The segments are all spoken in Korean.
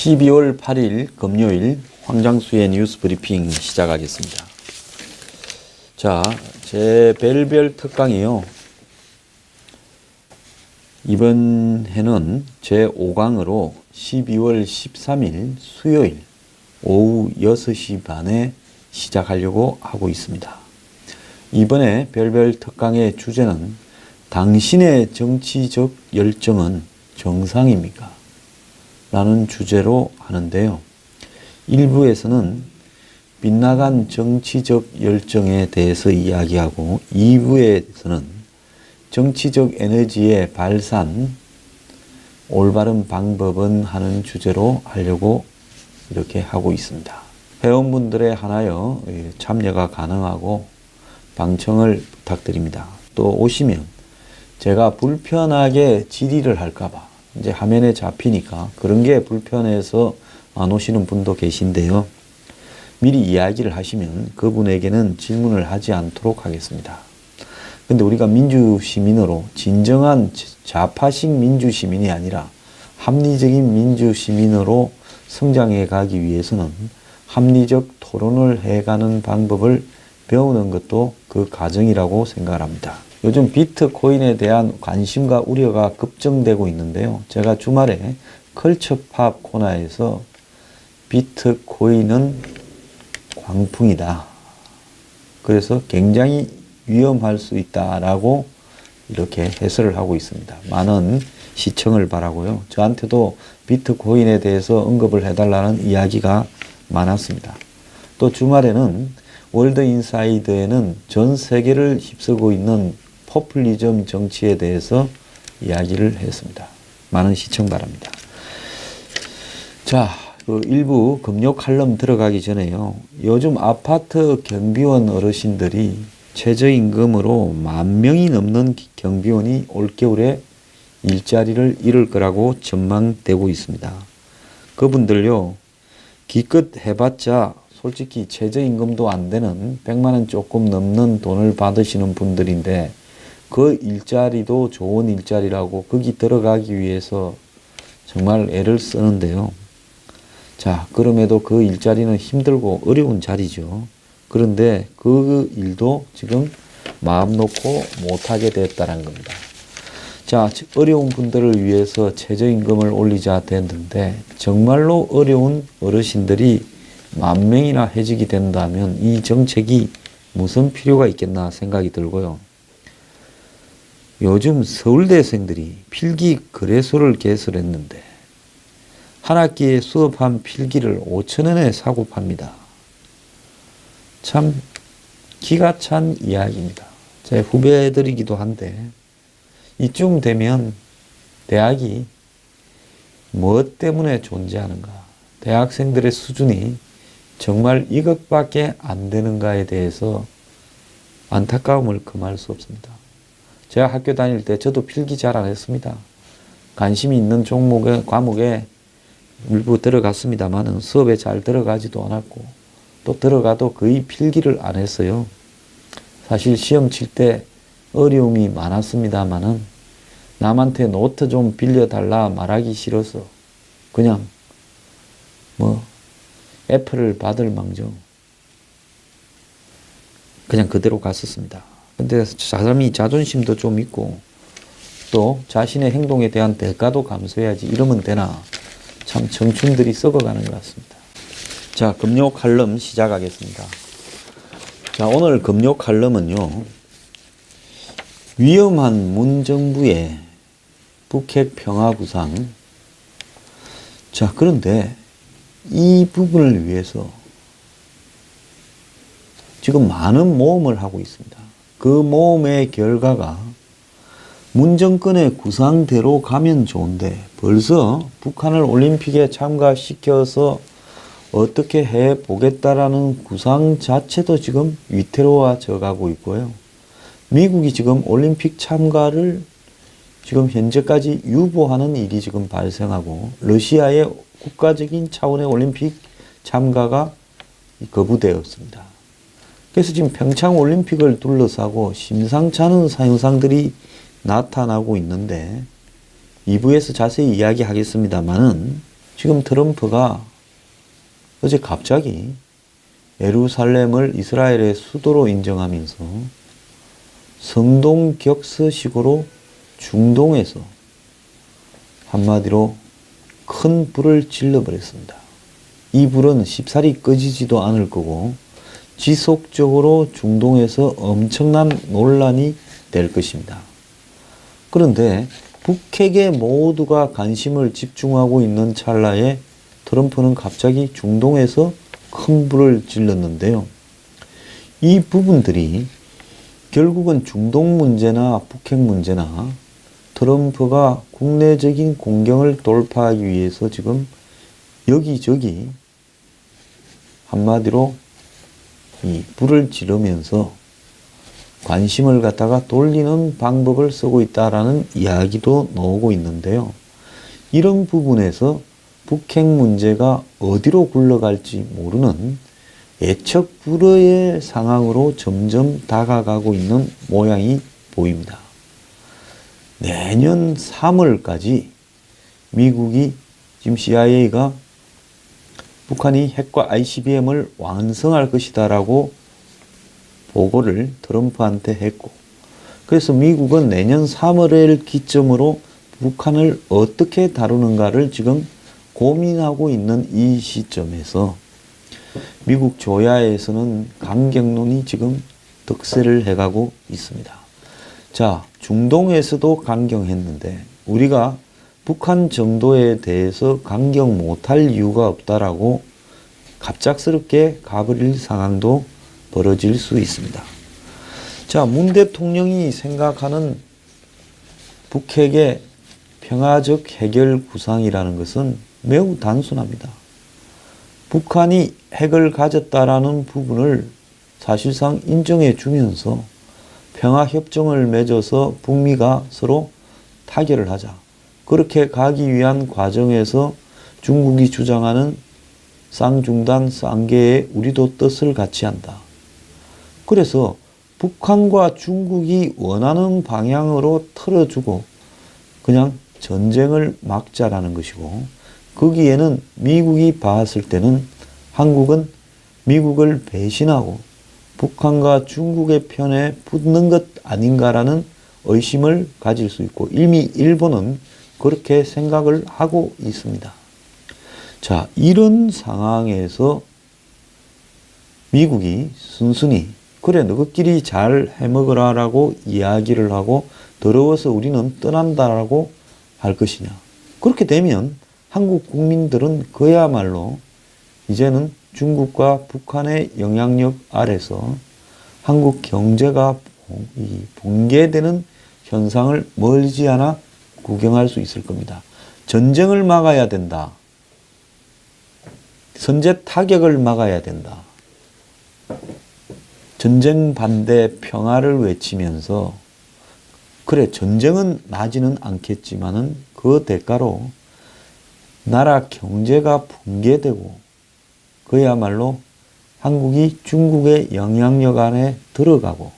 12월 8일 금요일 황장수의 뉴스 브리핑 시작하겠습니다. 자, 제 별별 특강이요. 이번 해는 제 5강으로 12월 13일 수요일 오후 6시 반에 시작하려고 하고 있습니다. 이번에 별별 특강의 주제는 당신의 정치적 열정은 정상입니까? 라는 주제로 하는데요. 1부에서는 빗나간 정치적 열정에 대해서 이야기하고 2부에서는 정치적 에너지의 발산, 올바른 방법은 하는 주제로 하려고 이렇게 하고 있습니다. 회원분들에 한하여 참여가 가능하고 방청을 부탁드립니다. 또 오시면 제가 불편하게 질의를 할까봐 이제 화면에 잡히니까 그런 게 불편해서 안 오시는 분도 계신데요. 미리 이야기를 하시면 그분에게는 질문을 하지 않도록 하겠습니다. 근데 우리가 민주시민으로 진정한 좌파식 민주시민이 아니라 합리적인 민주시민으로 성장해 가기 위해서는 합리적 토론을 해가는 방법을 배우는 것도 그 과정이라고 생각합니다. 요즘 비트코인에 대한 관심과 우려가 급증되고 있는데요. 제가 주말에 컬처팝 코너에서 비트코인은 광풍이다. 그래서 굉장히 위험할 수 있다라고 이렇게 해설을 하고 있습니다. 많은 시청을 바라고요. 저한테도 비트코인에 대해서 언급을 해달라는 이야기가 많았습니다. 또 주말에는 월드 인사이드에는 전 세계를 휩쓸고 있는 포퓰리즘 정치에 대해서 이야기를 했습니다. 많은 시청 바랍니다. 자, 그 일부 금요 칼럼 들어가기 전에요. 요즘 아파트 경비원 어르신들이 최저임금으로 10,000명이 넘는 경비원이 올겨울에 일자리를 잃을 거라고 전망되고 있습니다. 그분들요, 기껏 해봤자 솔직히 최저임금도 안 되는 100만 원 조금 넘는 돈을 받으시는 분들인데 그 일자리도 좋은 일자리라고 거기 들어가기 위해서 정말 애를 쓰는데요. 자, 그럼에도 그 일자리는 힘들고 어려운 자리죠. 그런데 그 일도 지금 마음 놓고 못하게 됐다는 겁니다. 자, 어려운 분들을 위해서 최저임금을 올리자 됐는데 정말로 어려운 어르신들이 10,000명이나 해직이 된다면 이 정책이 무슨 필요가 있겠나 생각이 들고요. 요즘 서울대생들이 필기 거래소를 개설했는데 한 학기에 수업한 필기를 5,000원에 사고 팝니다. 참 기가 찬 이야기입니다. 제 후배들이기도 한데 이쯤 되면 대학이 무엇 때문에 존재하는가, 대학생들의 수준이 정말 이것밖에 안 되는가에 대해서 안타까움을 금할 수 없습니다. 제가 학교 다닐 때 저도 필기 잘 안 했습니다. 관심이 있는 종목에, 과목에 일부 들어갔습니다만은 수업에 잘 들어가지도 않았고 또 들어가도 거의 필기를 안 했어요. 사실 시험 칠 때 어려움이 많았습니다만은 남한테 노트 좀 빌려달라 말하기 싫어서 그냥 애플을 받을 망정 그냥 그대로 갔었습니다. 근데 사람이 자존심도 좀 있고 또 자신의 행동에 대한 대가도 감수해야지 이러면 되나. 참 청춘들이 썩어가는 것 같습니다. 자, 금요 칼럼 시작하겠습니다. 자, 오늘 금요 칼럼은요. 위험한 문정부의 북핵 평화 구상. 자, 그런데 이 부분을 위해서 지금 많은 모험을 하고 있습니다. 그 모험의 결과가 문 정권의 구상대로 가면 좋은데 벌써 북한을 올림픽에 참가시켜서 어떻게 해보겠다라는 구상 자체도 지금 위태로워져 가고 있고요. 미국이 지금 올림픽 참가를 지금 현재까지 유보하는 일이 지금 발생하고 러시아의 국가적인 차원의 올림픽 참가가 거부되었습니다. 그래서 지금 평창 올림픽을 둘러싸고 심상치 않은 현상들이 나타나고 있는데 2부에서 자세히 이야기하겠습니다만은 지금 트럼프가 어제 갑자기 예루살렘을 이스라엘의 수도로 인정하면서 성동격서식으로 중동에서 한마디로 큰 불을 질러버렸습니다. 이 불은 쉽사리 꺼지지도 않을 거고 지속적으로 중동에서 엄청난 논란이 될 것입니다. 그런데 북핵에 모두가 관심을 집중하고 있는 찰나에 트럼프는 갑자기 중동에서 큰 불을 질렀는데요. 이 부분들이 결국은 중동 문제나 북핵 문제나 트럼프가 국내적인 공경을 돌파하기 위해서 지금 여기저기 한마디로 이 불을 지르면서 관심을 갖다가 돌리는 방법을 쓰고 있다라는 이야기도 나오고 있는데요. 이런 부분에서 북핵 문제가 어디로 굴러갈지 모르는 예측 불허의 상황으로 점점 다가가고 있는 모양이 보입니다. 내년 3월까지 미국이 지금 CIA가 북한이 핵과 ICBM을 완성할 것이다라고 보고를 트럼프한테 했고, 그래서 미국은 내년 3월을 기점으로 북한을 어떻게 다루는가를 지금 고민하고 있는 이 시점에서 미국 조야에서는 강경론이 지금 득세를 해가고 있습니다. 자, 중동에서도 강경했는데 우리가 북한 정도에 대해서 강경 못할 이유가 없다라고 갑작스럽게 가버릴 상황도 벌어질 수 있습니다. 자, 문 대통령이 생각하는 북핵의 평화적 해결 구상이라는 것은 매우 단순합니다. 북한이 핵을 가졌다라는 부분을 사실상 인정해 주면서 평화협정을 맺어서 북미가 서로 타결을 하자. 그렇게 가기 위한 과정에서 중국이 주장하는 쌍중단 쌍계에 우리도 뜻을 같이 한다. 그래서 북한과 중국이 원하는 방향으로 틀어주고 그냥 전쟁을 막자라는 것이고, 거기에는 미국이 봤을 때는 한국은 미국을 배신하고 북한과 중국의 편에 붙는 것 아닌가라는 의심을 가질 수 있고, 이미 일본은 그렇게 생각을 하고 있습니다. 자, 이런 상황에서 미국이 순순히 그래 너희끼리 잘 해먹으라 라고 이야기를 하고 더러워서 우리는 떠난다라고 할 것이냐. 그렇게 되면 한국 국민들은 그야말로 이제는 중국과 북한의 영향력 아래서 한국 경제가 붕괴되는 현상을 멀지 않아 구경할 수 있을 겁니다. 전쟁을 막아야 된다. 선제 타격을 막아야 된다. 전쟁 반대 평화를 외치면서 그래 전쟁은 나지는 않겠지만은 그 대가로 나라 경제가 붕괴되고 그야말로 한국이 중국의 영향력 안에 들어가고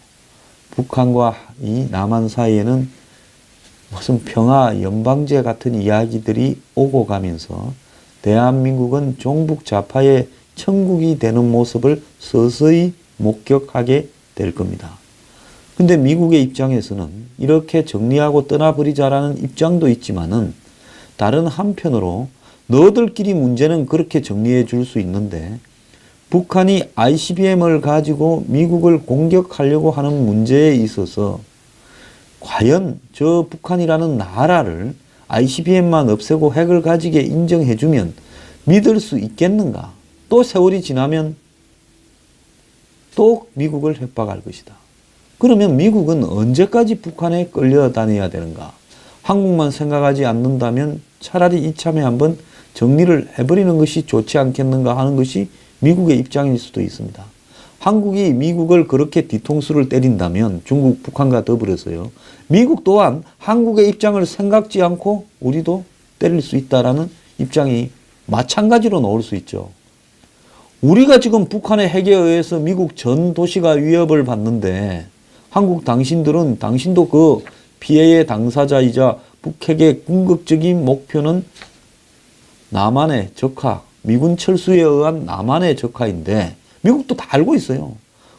북한과 이 남한 사이에는 무슨 평화 연방제 같은 이야기들이 오고 가면서 대한민국은 종북 좌파의 천국이 되는 모습을 서서히 목격하게 될 겁니다. 근데 미국의 입장에서는 이렇게 정리하고 떠나버리자라는 입장도 있지만은 다른 한편으로 너희들끼리 문제는 그렇게 정리해 줄 수 있는데 북한이 ICBM을 가지고 미국을 공격하려고 하는 문제에 있어서 과연 저 북한이라는 나라를 ICBM만 없애고 핵을 가지게 인정해주면 믿을 수 있겠는가? 또 세월이 지나면 또 미국을 협박할 것이다. 그러면 미국은 언제까지 북한에 끌려다녀야 되는가? 한국만 생각하지 않는다면 차라리 이참에 한번 정리를 해버리는 것이 좋지 않겠는가 하는 것이 미국의 입장일 수도 있습니다. 한국이 미국을 그렇게 뒤통수를 때린다면 중국, 북한과 더불어서요. 미국 또한 한국의 입장을 생각지 않고 우리도 때릴 수 있다라는 입장이 마찬가지로 나올 수 있죠. 우리가 지금 북한의 핵에 의해서 미국 전 도시가 위협을 받는데 한국 당신도 그 피해의 당사자이자 북핵의 궁극적인 목표는 남한의 적화, 미군 철수에 의한 남한의 적화인데 미국도 다 알고 있어요.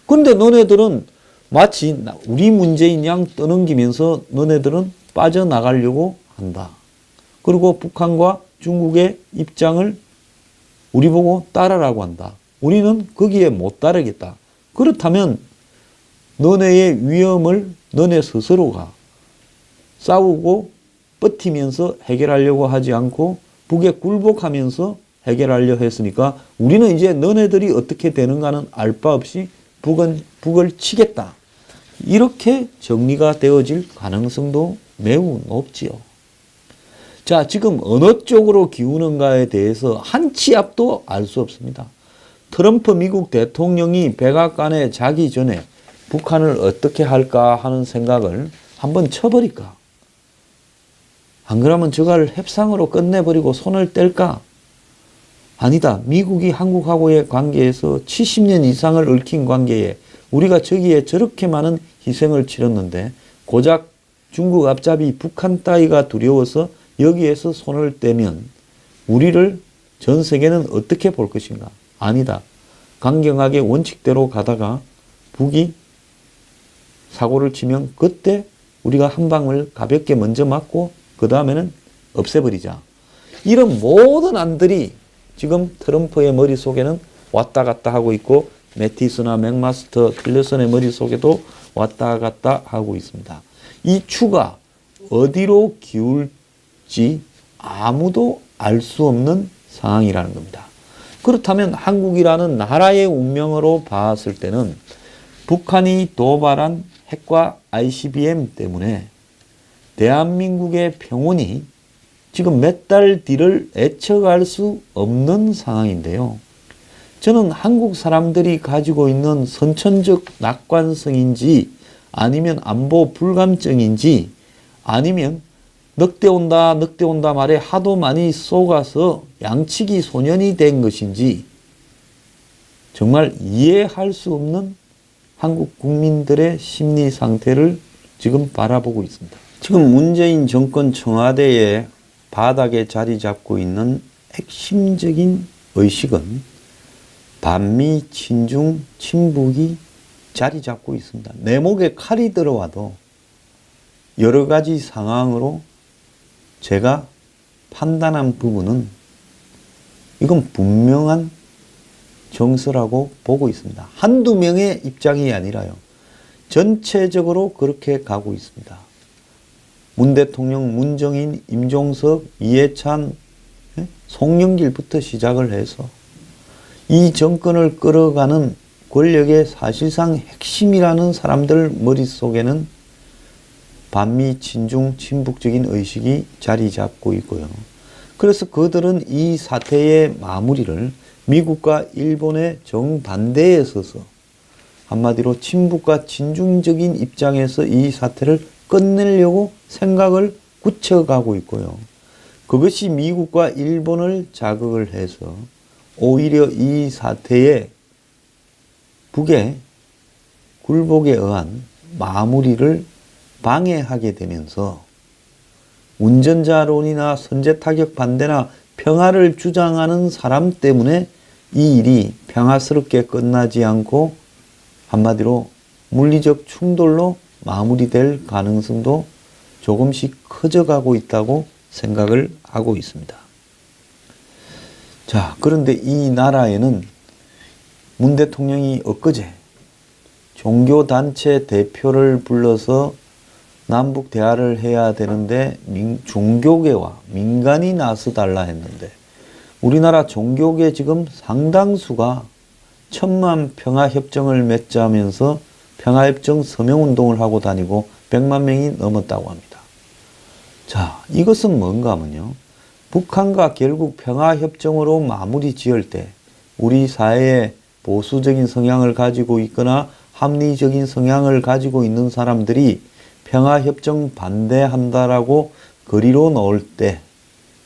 그런데 너네들은 마치 우리 문제인 양 떠넘기면서 너네들은 빠져나가려고 한다. 그리고 북한과 중국의 입장을 우리 보고 따르라고 한다. 우리는 거기에 못 따르겠다. 그렇다면 너네의 위험을 너네 스스로가 싸우고 버티면서 해결하려고 하지 않고 북에 굴복하면서 해결하려 했으니까 우리는 이제 너네들이 어떻게 되는가는 알 바 없이 북을 치겠다. 이렇게 정리가 되어질 가능성도 매우 높지요. 자, 지금 어느 쪽으로 기우는가에 대해서 한 치 앞도 알 수 없습니다. 트럼프 미국 대통령이 백악관에 자기 전에 북한을 어떻게 할까 하는 생각을 한번 쳐버릴까? 안 그러면 저걸 협상으로 끝내버리고 손을 뗄까? 아니다. 미국이 한국하고의 관계에서 70년 이상을 얽힌 관계에 우리가 저기에 저렇게 많은 희생을 치렀는데 고작 중국 앞잡이 북한 따위가 두려워서 여기에서 손을 떼면 우리를 전 세계는 어떻게 볼 것인가? 아니다. 강경하게 원칙대로 가다가 북이 사고를 치면 그때 우리가 한 방을 가볍게 먼저 맞고 그 다음에는 없애버리자. 이런 모든 안들이 지금 트럼프의 머릿속에는 왔다 갔다 하고 있고 매티스나 맥마스터, 틸러슨의 머릿속에도 왔다 갔다 하고 있습니다. 이 추가 어디로 기울지 아무도 알 수 없는 상황이라는 겁니다. 그렇다면 한국이라는 나라의 운명으로 봤을 때는 북한이 도발한 핵과 ICBM 때문에 대한민국의 평온이 지금 몇 달 뒤를 예측할 수 없는 상황인데요. 저는 한국 사람들이 가지고 있는 선천적 낙관성인지 아니면 안보 불감증인지 아니면 늑대 온다 말에 하도 많이 속아서 양치기 소년이 된 것인지 정말 이해할 수 없는 한국 국민들의 심리 상태를 지금 바라보고 있습니다. 지금 문재인 정권 청와대에 바닥에 자리 잡고 있는 핵심적인 의식은 반미, 친중, 친북이 자리 잡고 있습니다. 내 목에 칼이 들어와도 여러 가지 상황으로 제가 판단한 부분은 이건 분명한 정서라고 보고 있습니다. 한두 명의 입장이 아니라요. 전체적으로 그렇게 가고 있습니다. 문 대통령, 문정인, 임종석, 이해찬, 송영길부터 시작을 해서 이 정권을 끌어가는 권력의 사실상 핵심이라는 사람들 머릿속에는 반미, 친중, 친북적인 의식이 자리 잡고 있고요. 그래서 그들은 이 사태의 마무리를 미국과 일본의 정반대에 서서 한마디로 친북과 친중적인 입장에서 이 사태를 끝내려고 생각을 굳혀가고 있고요. 그것이 미국과 일본을 자극을 해서 오히려 이 사태에 북의 굴복에 의한 마무리를 방해하게 되면서 운전자론이나 선제타격 반대나 평화를 주장하는 사람 때문에 이 일이 평화스럽게 끝나지 않고 한마디로 물리적 충돌로 마무리될 가능성도 조금씩 커져가고 있다고 생각을 하고 있습니다. 자, 그런데 이 나라에는 문 대통령이 엊그제 종교단체 대표를 불러서 남북 대화를 해야 되는데 종교계와 민간이 나서달라 했는데 우리나라 종교계 지금 상당수가 천만 평화협정을 맺자면서 평화협정 서명운동을 하고 다니고 100만 명이 넘었다고 합니다. 자, 이것은 뭔가 하면요. 북한과 결국 평화협정으로 마무리 지을 때 우리 사회에 보수적인 성향을 가지고 있거나 합리적인 성향을 가지고 있는 사람들이 평화협정 반대한다라고 거리로 나올 때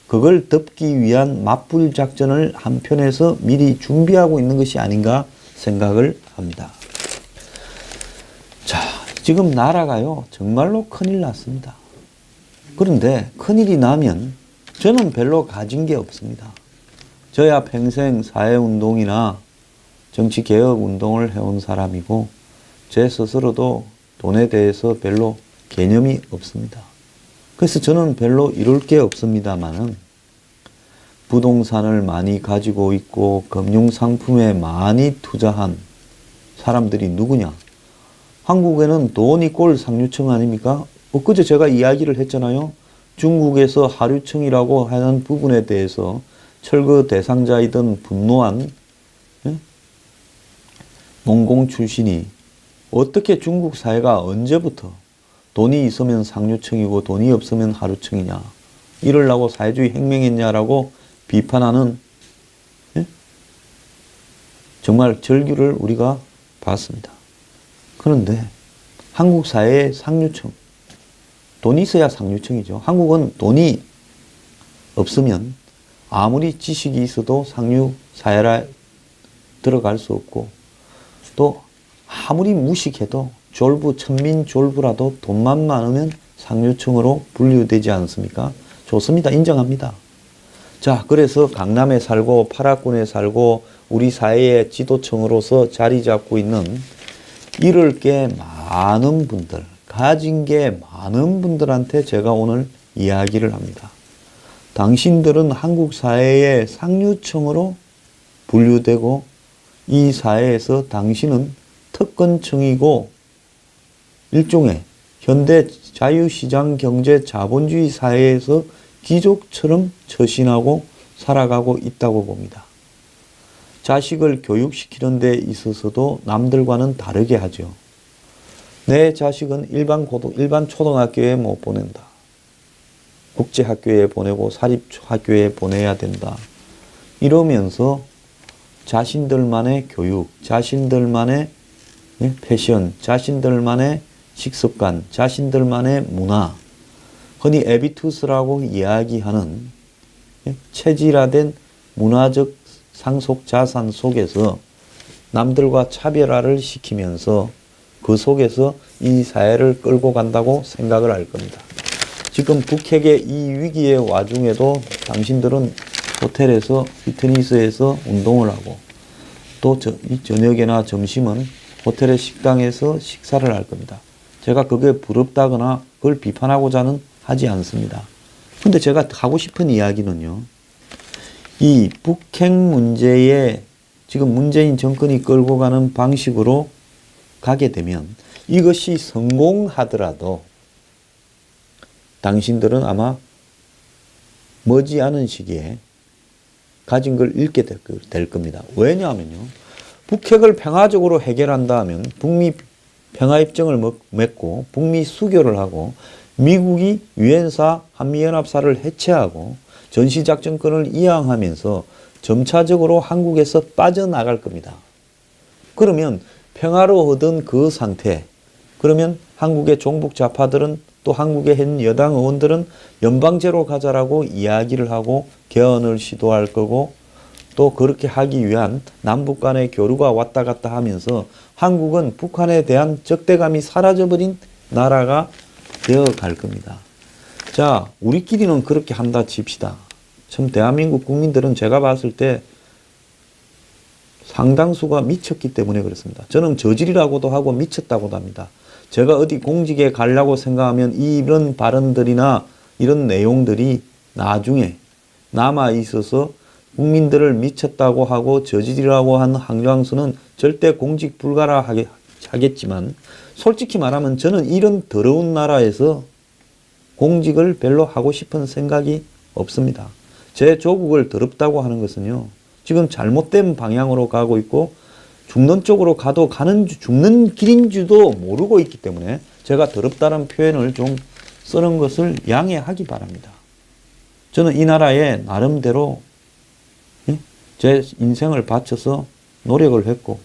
그걸 덮기 위한 맞불 작전을 한편에서 미리 준비하고 있는 것이 아닌가 생각을 합니다. 자, 지금 나라가요 정말로 큰일 났습니다. 그런데 큰일이 나면 저는 별로 가진 게 없습니다. 저야 평생 사회운동이나 정치개혁운동을 해온 사람이고 제 스스로도 돈에 대해서 별로 개념이 없습니다. 그래서 저는 별로 이룰 게 없습니다만은 부동산을 많이 가지고 있고 금융상품에 많이 투자한 사람들이 누구냐? 한국에는 돈이 꼴 상류층 아닙니까? 엊그제 제가 이야기를 했잖아요. 중국에서 하류층이라고 하는 부분에 대해서 철거 대상자이던 분노한 농공 출신이 어떻게 중국 사회가 언제부터 돈이 있으면 상류층이고 돈이 없으면 하류층이냐, 이러려고 사회주의 혁명했냐라고 비판하는 정말 절규를 우리가 봤습니다. 그런데 한국 사회의 상류층, 돈이 있어야 상류층이죠. 한국은 돈이 없으면 아무리 지식이 있어도 상류 사회라 들어갈 수 없고, 또 아무리 무식해도 졸부, 천민졸부라도 돈만 많으면 상류층으로 분류되지 않습니까? 좋습니다. 인정합니다. 자, 그래서 강남에 살고 파라군에 살고 우리 사회의 지도층으로서 자리 잡고 있는 이럴 게 많은 분들, 가진 게 많은 분들한테 제가 오늘 이야기를 합니다. 당신들은 한국 사회의 상류층으로 분류되고 이 사회에서 당신은 특권층이고 일종의 현대 자유시장 경제 자본주의 사회에서 귀족처럼 처신하고 살아가고 있다고 봅니다. 자식을 교육시키는 데 있어서도 남들과는 다르게 하죠. 내 자식은 일반 초등학교에 못 보낸다. 국제학교에 보내고 사립학교에 보내야 된다. 이러면서 자신들만의 교육, 자신들만의 패션, 자신들만의 식습관, 자신들만의 문화, 흔히 에비투스라고 이야기하는 체질화된 문화적 상속 자산 속에서 남들과 차별화를 시키면서 그 속에서 이 사회를 끌고 간다고 생각을 할 겁니다. 지금 북핵의 이 위기의 와중에도 당신들은 호텔에서 피트니스에서 운동을 하고 또 저녁이나 점심은 호텔의 식당에서 식사를 할 겁니다. 제가 그게 부럽다거나 그걸 비판하고자는 하지 않습니다. 근데 제가 하고 싶은 이야기는요, 이 북핵 문제에 지금 문재인 정권이 끌고 가는 방식으로 가게 되면 이것이 성공하더라도 당신들은 아마 머지않은 시기에 가진 걸 잃게 될 겁니다. 왜냐하면요, 북핵을 평화적으로 해결한다면 북미 평화협정을 맺고 북미 수교를 하고 미국이 유엔사 한미연합사를 해체하고 전시작전권을 이양하면서 점차적으로 한국에서 빠져나갈 겁니다. 그러면 평화로 얻은 그 상태, 그러면 한국의 종북 좌파들은 또 한국의 현 여당 의원들은 연방제로 가자라고 이야기를 하고 개헌을 시도할 거고, 또 그렇게 하기 위한 남북 간의 교류가 왔다 갔다 하면서 한국은 북한에 대한 적대감이 사라져버린 나라가 되어갈 겁니다. 자, 우리끼리는 그렇게 한다 칩시다. 참 대한민국 국민들은 제가 봤을 때 상당수가 미쳤기 때문에 그렇습니다. 저는 저질이라고도 하고 미쳤다고도 합니다. 제가 어디 공직에 가려고 생각하면 이런 발언들이나 이런 내용들이 나중에 남아 있어서 국민들을 미쳤다고 하고 저질이라고 하는 한강수는 절대 공직 불가라 하겠지만, 솔직히 말하면 저는 이런 더러운 나라에서 공직을 별로 하고 싶은 생각이 없습니다. 제 조국을 더럽다고 하는 것은요, 지금 잘못된 방향으로 가고 있고 죽는 쪽으로 가도 죽는 길인 줄도 모르고 있기 때문에 제가 더럽다는 표현을 좀 쓰는 것을 양해하기 바랍니다. 저는 이 나라에 나름대로 제 인생을 바쳐서 노력을 했고,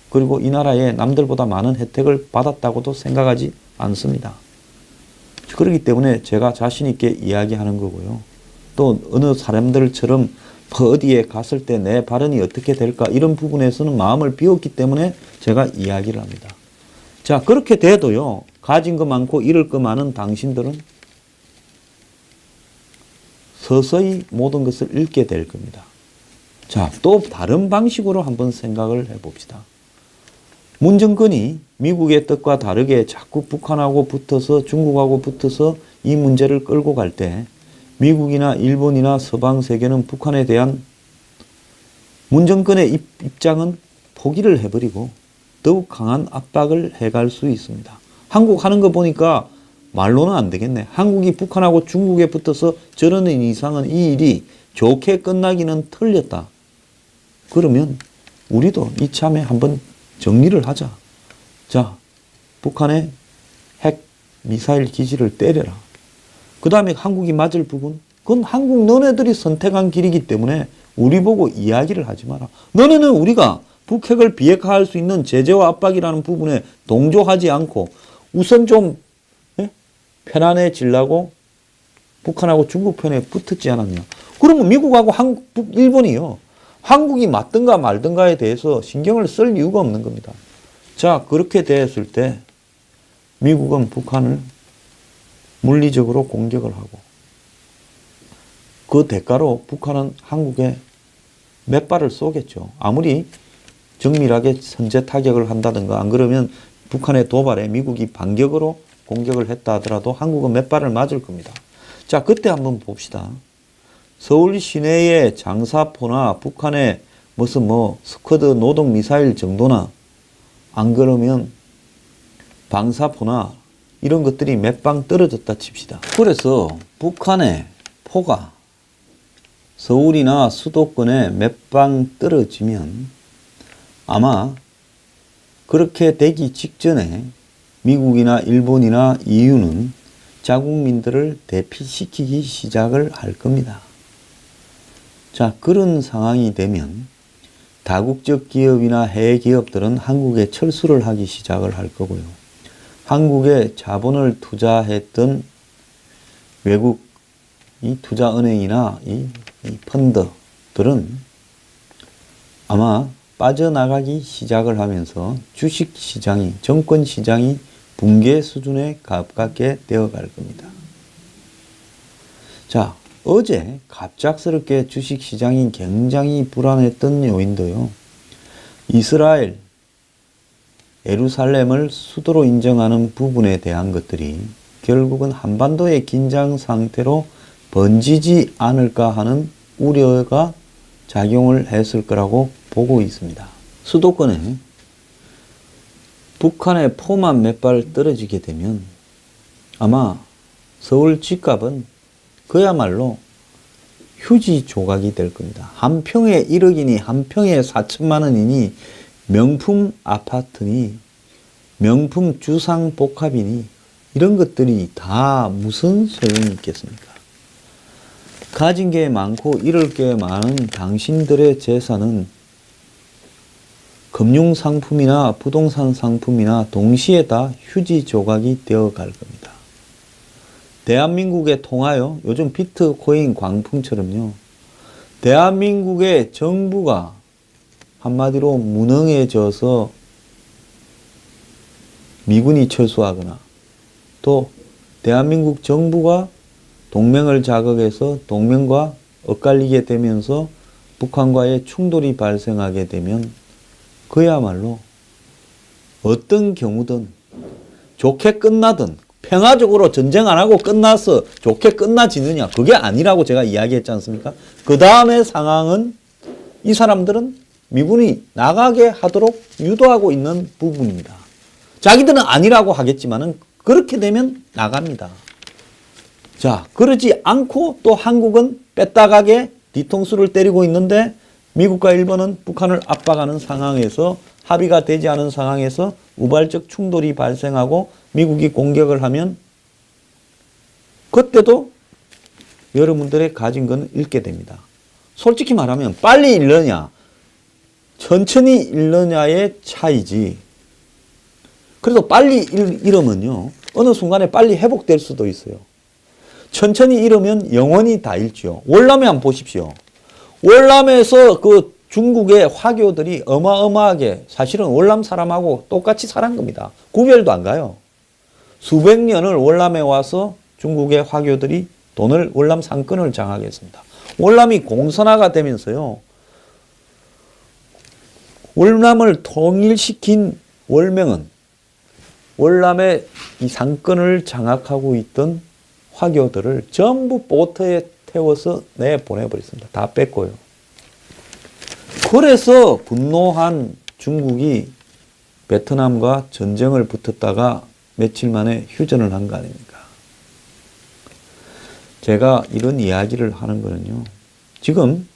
그리고 이 나라에 남들보다 많은 혜택을 받았다고도 생각하지 않습니다. 그렇기 때문에 제가 자신 있게 이야기하는 거고요. 또 어느 사람들처럼 어디에 갔을 때 내 발언이 어떻게 될까, 이런 부분에서는 마음을 비웠기 때문에 제가 이야기를 합니다. 자, 그렇게 돼도요, 가진 거 많고 잃을 거 많은 당신들은 서서히 모든 것을 잃게 될 겁니다. 자, 또 다른 방식으로 한번 생각을 해봅시다. 문정권이 미국의 뜻과 다르게 자꾸 북한하고 붙어서 중국하고 붙어서 이 문제를 끌고 갈 때 미국이나 일본이나 서방 세계는 북한에 대한 문정권의 입장은 포기를 해버리고 더욱 강한 압박을 해갈 수 있습니다. 한국 하는 거 보니까 말로는 안 되겠네. 한국이 북한하고 중국에 붙어서 저러는 이상은 이 일이 좋게 끝나기는 틀렸다. 그러면 우리도 이참에 한번 정리를 하자. 자, 북한의 핵 미사일 기지를 때려라. 그 다음에 한국이 맞을 부분, 그건 한국 너네들이 선택한 길이기 때문에 우리 보고 이야기를 하지 마라. 너네는 우리가 북핵을 비핵화할 수 있는 제재와 압박이라는 부분에 동조하지 않고 우선 좀 편안해지려고 북한하고 중국 편에 붙었지 않았냐. 그러면 미국하고 한국, 일본이요. 한국이 맞든가 말든가에 대해서 신경을 쓸 이유가 없는 겁니다. 자, 그렇게 됐을 때 미국은 북한을 물리적으로 공격을 하고 그 대가로 북한은 한국에 몇 발을 쏘겠죠. 아무리 정밀하게 선제 타격을 한다든가 안 그러면 북한의 도발에 미국이 반격으로 공격을 했다 하더라도 한국은 몇 발을 맞을 겁니다. 자, 그때 한번 봅시다. 서울 시내의 장사포나 북한의 무슨 스쿼드 노동 미사일 정도나 안 그러면 방사포나 이런 것들이 몇 방 떨어졌다 칩시다. 그래서 북한의 포가 서울이나 수도권에 몇 방 떨어지면 아마 그렇게 되기 직전에 미국이나 일본이나 EU는 자국민들을 대피시키기 시작을 할 겁니다. 자, 그런 상황이 되면 다국적 기업이나 해외 기업들은 한국에 철수를 하기 시작을 할 거고요. 한국에 자본을 투자했던 외국 이 투자은행이나 이 펀드들은 아마 빠져나가기 시작을 하면서 주식시장이, 정권시장이 붕괴 수준에 가깝게 되어갈 겁니다. 자, 어제 갑작스럽게 주식시장이 굉장히 불안했던 요인도요. 이스라엘, 예루살렘을 수도로 인정하는 부분에 대한 것들이 결국은 한반도의 긴장 상태로 번지지 않을까 하는 우려가 작용을 했을 거라고 보고 있습니다. 수도권에 북한의 포만 몇 발 떨어지게 되면 아마 서울 집값은 그야말로 휴지 조각이 될 겁니다. 한 평에 1억이니 한 평에 4천만 원이니 명품 아파트니 명품 주상 복합이니 이런 것들이 다 무슨 소용이 있겠습니까? 가진 게 많고 잃을 게 많은 당신들의 재산은 금융상품이나 부동산 상품이나 동시에 다 휴지 조각이 되어 갈 겁니다. 대한민국의 통화요. 요즘 비트코인 광풍처럼요. 대한민국의 정부가 한마디로 무능해져서 미군이 철수하거나 또 대한민국 정부가 동맹을 자극해서 동맹과 엇갈리게 되면서 북한과의 충돌이 발생하게 되면 그야말로 어떤 경우든 좋게 끝나든 평화적으로 전쟁 안 하고 끝나서 좋게 끝나지느냐 그게 아니라고 제가 이야기했지 않습니까? 그 다음의 상황은 이 사람들은 미군이 나가게 하도록 유도하고 있는 부분입니다. 자기들은 아니라고 하겠지만은 그렇게 되면 나갑니다. 자, 그러지 않고 또 한국은 뺐다가게 뒤통수를 때리고 있는데 미국과 일본은 북한을 압박하는 상황에서 합의가 되지 않은 상황에서 우발적 충돌이 발생하고 미국이 공격을 하면 그때도 여러분들의 가진 건 잃게 됩니다. 솔직히 말하면 빨리 잃느냐 천천히 잃느냐의 차이지. 그래도 빨리 잃으면요 어느 순간에 빨리 회복될 수도 있어요. 천천히 잃으면 영원히 다 잃죠. 월남에 한번 보십시오. 월남에서 그 중국의 화교들이 어마어마하게 사실은 월남 사람하고 똑같이 살은 겁니다. 구별도 안 가요. 수백 년을 월남에 와서 중국의 화교들이 돈을 월남 상권을 장악했습니다. 월남이 공산화가 되면서요. 월남을 통일시킨 월명은 월남의 이 상권을 장악하고 있던 화교들을 전부 보트에 태워서 내보내버렸습니다. 다 뺐고요. 그래서 분노한 중국이 베트남과 전쟁을 붙었다가 며칠 만에 휴전을 한 거 아닙니까? 제가 이런 이야기를 하는 거는요. 지금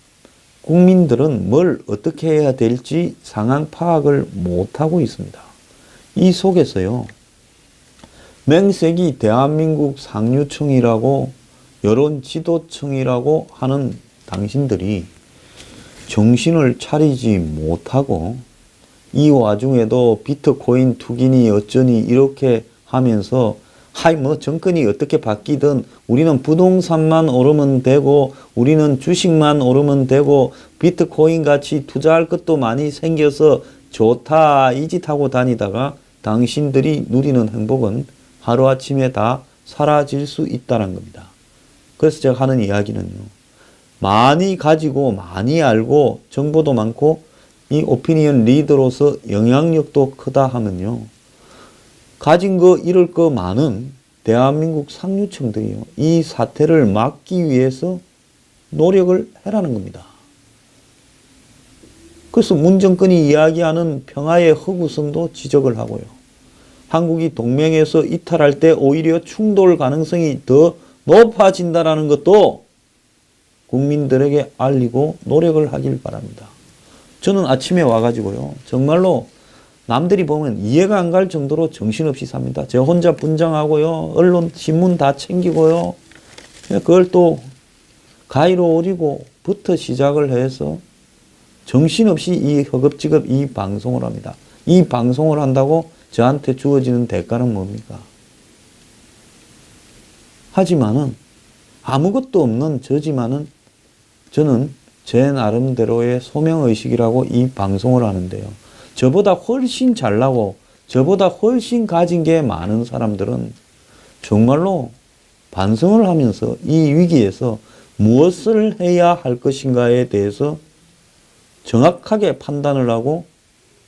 국민들은 뭘 어떻게 해야 될지 상황 파악을 못하고 있습니다. 이 속에서요. 맹색이 대한민국 상류층이라고 여론지도층이라고 하는 당신들이 정신을 차리지 못하고 이 와중에도 비트코인 투기니 어쩌니 이렇게 하면서 하이 뭐 정권이 어떻게 바뀌든 우리는 부동산만 오르면 되고 우리는 주식만 오르면 되고 비트코인 같이 투자할 것도 많이 생겨서 좋다 이 짓 하고 다니다가 당신들이 누리는 행복은 하루아침에 다 사라질 수 있다는 겁니다. 그래서 제가 하는 이야기는요. 많이 가지고 많이 알고 정보도 많고 이 오피니언 리더로서 영향력도 크다 하면요. 가진 거 잃을 거 많은 대한민국 상류층들이요. 이 사태를 막기 위해서 노력을 해라는 겁니다. 그래서 문 정권이 이야기하는 평화의 허구성도 지적을 하고요. 한국이 동맹에서 이탈할 때 오히려 충돌 가능성이 더 높아진다는 것도 국민들에게 알리고 노력을 하길 바랍니다. 저는 아침에 와가지고요. 정말로 남들이 보면 이해가 안 갈 정도로 정신없이 삽니다. 제가 혼자 분장하고요. 언론, 신문 다 챙기고요. 그걸 또 가위로 오리고부터 시작을 해서 정신없이 이 허겁지겁 이 방송을 합니다. 이 방송을 한다고 저한테 주어지는 대가는 뭡니까? 하지만은 아무것도 없는 저지만은 저는 제 나름대로의 소명의식이라고 이 방송을 하는데요. 저보다 훨씬 잘나고 저보다 훨씬 가진 게 많은 사람들은 정말로 반성을 하면서 이 위기에서 무엇을 해야 할 것인가에 대해서 정확하게 판단을 하고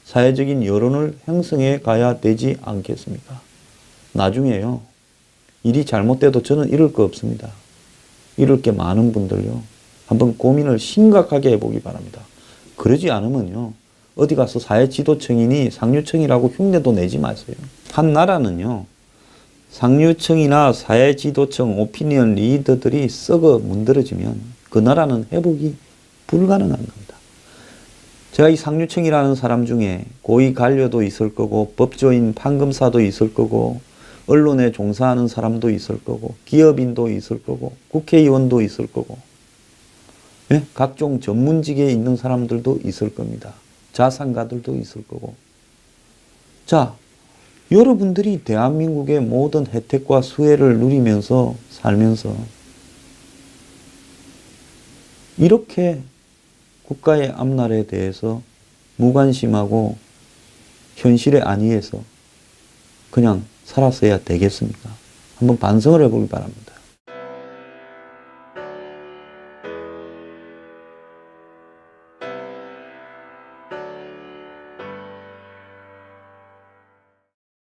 사회적인 여론을 형성해 가야 되지 않겠습니까? 나중에요. 일이 잘못돼도 저는 잃을 거 없습니다. 잃을 게 많은 분들요. 한번 고민을 심각하게 해보기 바랍니다. 그러지 않으면요. 어디 가서 사회지도층이니 상류층이라고 흉내도 내지 마세요. 한 나라는요. 상류층이나 사회지도층, 오피니언 리더들이 썩어 문드러지면 그 나라는 회복이 불가능한 겁니다. 제가 이 상류층이라는 사람 중에 고위 관료도 있을 거고 법조인, 판검사도 있을 거고 언론에 종사하는 사람도 있을 거고 기업인도 있을 거고 국회의원도 있을 거고 예? 각종 전문직에 있는 사람들도 있을 겁니다. 자산가들도 있을 거고. 자, 여러분들이 대한민국의 모든 혜택과 수혜를 누리면서 살면서 이렇게 국가의 앞날에 대해서 무관심하고 현실에 안위해서 그냥 살았어야 되겠습니까? 한번 반성을 해보기 바랍니다.